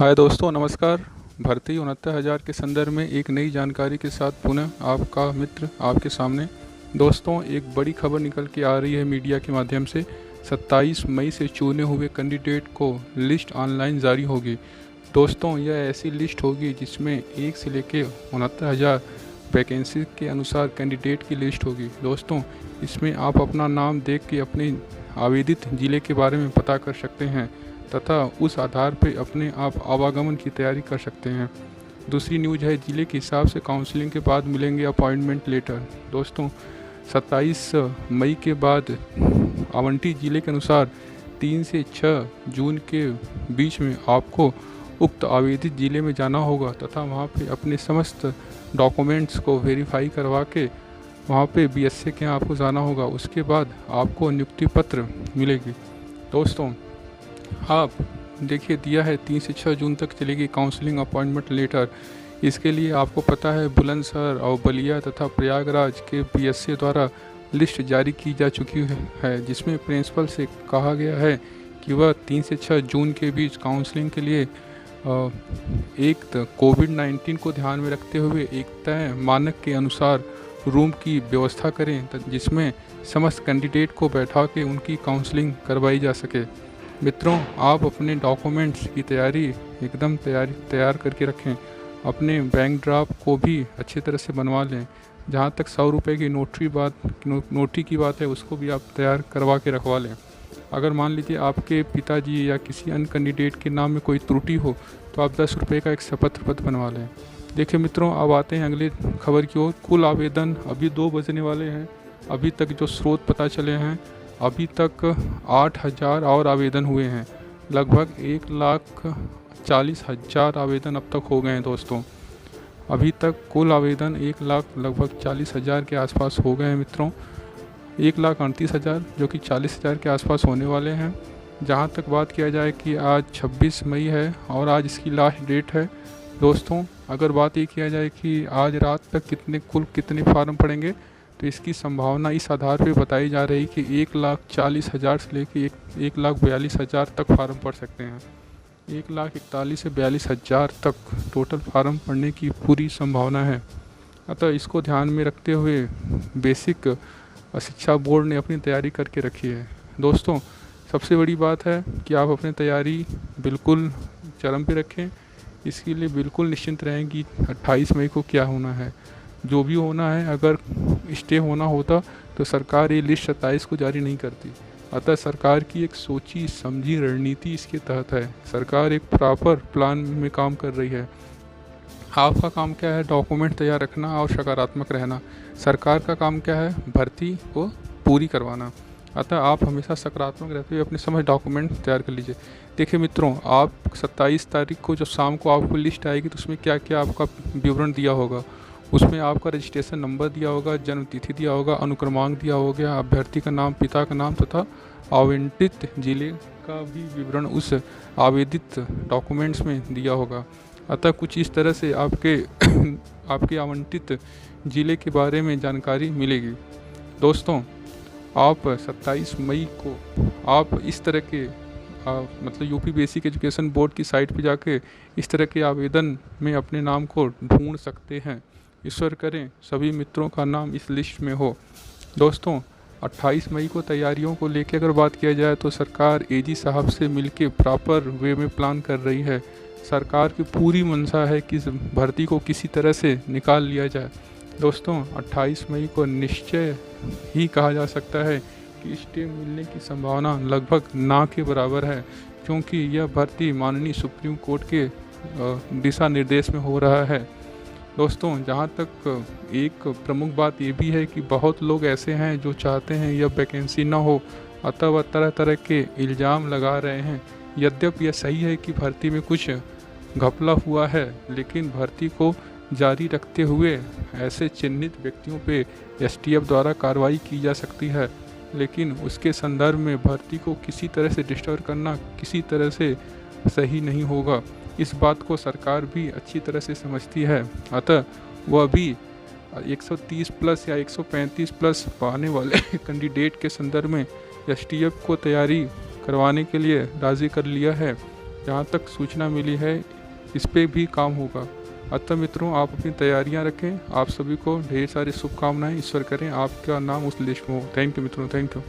हाय दोस्तों, नमस्कार। भर्ती 69,000 के संदर्भ में एक नई जानकारी के साथ पुनः आपका मित्र आपके सामने। दोस्तों, एक बड़ी खबर निकल के आ रही है मीडिया के माध्यम से। 27 मई से चुने हुए कैंडिडेट को लिस्ट ऑनलाइन जारी होगी। दोस्तों, यह ऐसी लिस्ट होगी जिसमें 1 से लेकर 69,000 वैकेंसी के अनुसार कैंडिडेट की लिस्ट होगी। दोस्तों, इसमें आप अपना नाम देख के अपने आवेदित ज़िले के बारे में पता कर सकते हैं तथा उस आधार पर अपने आप आवागमन की तैयारी कर सकते हैं। दूसरी न्यूज़ है, ज़िले के हिसाब से काउंसलिंग के बाद मिलेंगे अपॉइंटमेंट लेटर। दोस्तों, 27 मई के बाद आवंटित ज़िले के अनुसार 3 से 6 जून के बीच में आपको उक्त आवेदित ज़िले में जाना होगा तथा वहां पे अपने समस्त डॉक्यूमेंट्स को वेरीफाई करवा के वहाँ पे बीएसए के यहाँ आपको जाना होगा। उसके बाद आपको नियुक्ति पत्र मिलेगी। दोस्तों, आप देखिए, दिया है 3 से 6 जून तक चलेगी काउंसलिंग अपॉइंटमेंट लेटर। इसके लिए आपको पता है बुलंदशहर और बलिया तथा प्रयागराज के बीएसए द्वारा लिस्ट जारी की जा चुकी है, जिसमें प्रिंसिपल से कहा गया है कि वह 3 से 6 जून के बीच काउंसलिंग के लिए एक कोविड-19 को ध्यान में रखते हुए एक तय मानक के अनुसार रूम की व्यवस्था करें, जिसमें समस्त कैंडिडेट को बैठा के उनकी काउंसलिंग करवाई जा सके। मित्रों, आप अपने डॉक्यूमेंट्स की तैयारी एकदम तैयार करके रखें। अपने बैंक ड्राफ्ट को भी अच्छी तरह से बनवा लें। जहाँ तक 100 रुपये की नोटरी की बात है, उसको भी आप तैयार करवा के रखवा लें। अगर मान लीजिए आपके पिताजी या किसी अन्य कैंडिडेट के नाम में कोई त्रुटि हो तो आप 10 रुपये का एक शपथ पत्र बनवा लें। देखिए मित्रों, अब आते हैं अगली खबर की ओर। कुल आवेदन अभी 2 बजने वाले हैं। अभी तक जो स्रोत पता चले हैं, अभी तक 8,000 और आवेदन हुए हैं। लगभग 1,40,000 आवेदन अब तक हो गए हैं। दोस्तों, अभी तक कुल आवेदन 1,40,000 के आसपास हो गए हैं। मित्रों, 1,38,000 जो कि 40,000 के आसपास होने वाले हैं। जहां तक बात किया जाए कि आज 26 मई है और आज इसकी लास्ट डेट है। दोस्तों, अगर बात ये किया जाए कि आज रात तक कितने फार्म पड़ेंगे, तो इसकी संभावना इस आधार पर बताई जा रही कि 1,40,000 से लेकर 1,42,000 तक फार्म पड़ सकते हैं। 1,41,000 से 42,000 तक टोटल फार्म पड़ने की पूरी संभावना है। अतः इसको ध्यान में रखते हुए बेसिक शिक्षा बोर्ड ने अपनी तैयारी करके रखी है। दोस्तों, सबसे बड़ी बात है कि आप अपनी तैयारी बिल्कुल चरम पे रखें। इसके लिए बिल्कुल निश्चिंत रहें कि 28 मई को क्या होना है। जो भी होना है, अगर स्टे होना होता तो सरकार ये लिस्ट 27 को जारी नहीं करती। अतः सरकार की एक सोची समझी रणनीति इसके तहत है। सरकार एक प्रॉपर प्लान में काम कर रही है। आपका काम क्या है? डॉक्यूमेंट तैयार रखना और सकारात्मक रहना। सरकार का काम क्या है? भर्ती को पूरी करवाना। अतः आप हमेशा सकारात्मक रहते हुए अपने समय डॉक्यूमेंट तैयार कर लीजिए। देखिए मित्रों, आप 27 तारीख को जब शाम को आपको लिस्ट आएगी तो उसमें क्या क्या आपका विवरण दिया होगा। उसमें आपका रजिस्ट्रेशन नंबर दिया होगा, जन्म तिथि दिया होगा, अनुक्रमांक दिया हो गया, अभ्यर्थी का नाम, पिता का नाम तथा आवंटित जिले का भी विवरण उस आवेदित डॉक्यूमेंट्स में दिया होगा। अतः कुछ इस तरह से आपके आवंटित ज़िले के बारे में जानकारी मिलेगी। दोस्तों, आप 27 मई को आप इस तरह के मतलब यूपी बेसिक एजुकेशन बोर्ड की साइट पर जाके इस तरह के आवेदन में अपने नाम को ढूंढ सकते हैं। ईश्वर करें सभी मित्रों का नाम इस लिस्ट में हो। दोस्तों, 28 मई को तैयारियों को लेकर अगर बात किया जाए तो सरकार एजी साहब से मिलके प्रॉपर वे में प्लान कर रही है। सरकार की पूरी मंशा है कि भर्ती को किसी तरह से निकाल लिया जाए। दोस्तों, 28 मई को निश्चय ही कहा जा सकता है कि स्टे मिलने की संभावना लगभग ना के बराबर है, क्योंकि यह भर्ती माननीय सुप्रीम कोर्ट के दिशा निर्देश में हो रहा है। दोस्तों, जहाँ तक एक प्रमुख बात ये भी है कि बहुत लोग ऐसे हैं जो चाहते हैं यह वैकेंसी ना हो, अतः वह तरह तरह के इल्ज़ाम लगा रहे हैं। यद्यपि यह सही है कि भर्ती में कुछ घपला हुआ है, लेकिन भर्ती को जारी रखते हुए ऐसे चिन्हित व्यक्तियों पे एसटीएफ द्वारा कार्रवाई की जा सकती है, लेकिन उसके संदर्भ में भर्ती को किसी तरह से डिस्टर्ब करना किसी तरह से सही नहीं होगा। इस बात को सरकार भी अच्छी तरह से समझती है। अतः वह भी 130 प्लस या 135 प्लस पाने वाले कैंडिडेट के संदर्भ में एसटीएफ को तैयारी करवाने के लिए राज़ी कर लिया है। जहाँ तक सूचना मिली है इस पे भी काम होगा। अतः मित्रों, आप अपनी तैयारियां रखें। आप सभी को ढेर सारी शुभकामनाएं। ईश्वर करें आपका नाम उस लिस्ट में हो। थैंक यू मित्रों, थैंक यू।